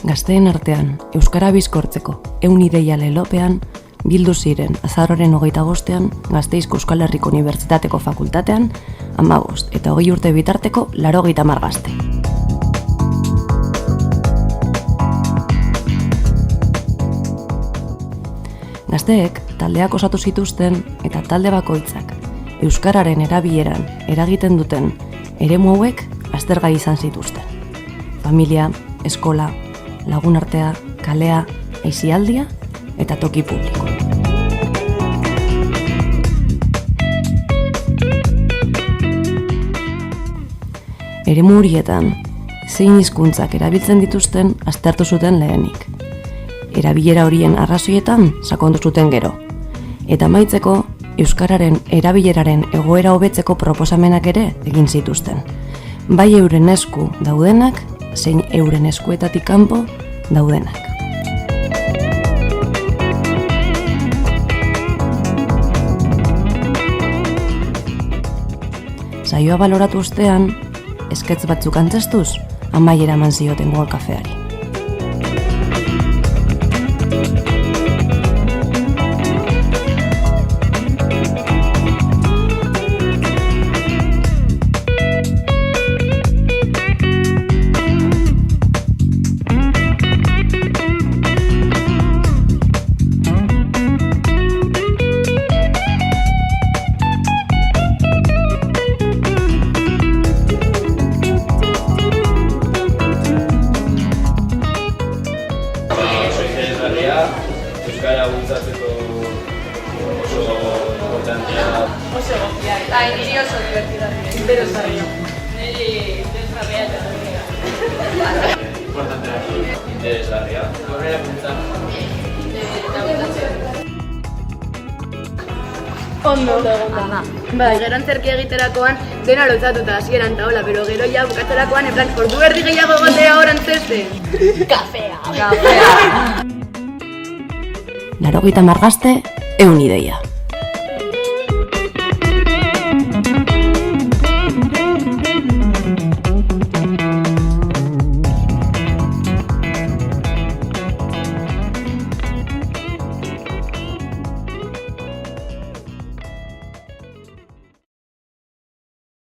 Gazteen artean, Euskara bizkortzeko 100 ideia lelopean, bildu ziren azaroaren 25ean Gasteizko Euskal Herriko Unibertsitateko fakultatean 15 eta 20 urte bitarteko 80 gazte. Gazteek taldeak osatu zituzten eta talde bakoitzak euskararen erabileran eragiten duten eremu hauek aztergai izan zituzten. Familia, eskola, lagunartea, kalea, aisialdia eta toki publiko. Eremu horietan, zein hizkuntzak erabiltzen dituzten aztertu zuten lehenik. Erabilera horien arrazoietan sakondu zuten gero. Eta amaitzeko, euskararen erabileraren egoera hobetzeko proposamenak ere egin zituzten. Bai euren esku daudenak, zein euren eskuetatik kanpo daudenak. Saioa baloratu ostean, esketz batzuk antzestuz, amaiera eman zioten Gol Kafeari. Euskara bultzatzeko oso importantea da. Oso egokia. Niri oso divertida. Interesgarria. Niri interesgarria eta egokia. Importantea. Interesgarria. Horrela puntan. Ondo. Gero antzerki egiterakoan dena lotzatuta hasieran taola, pero gero ja bukatzerakoan en plan, ordu erdi gehiago egotea hor antzesten. Kafea. 80 gazte, 100 ideia.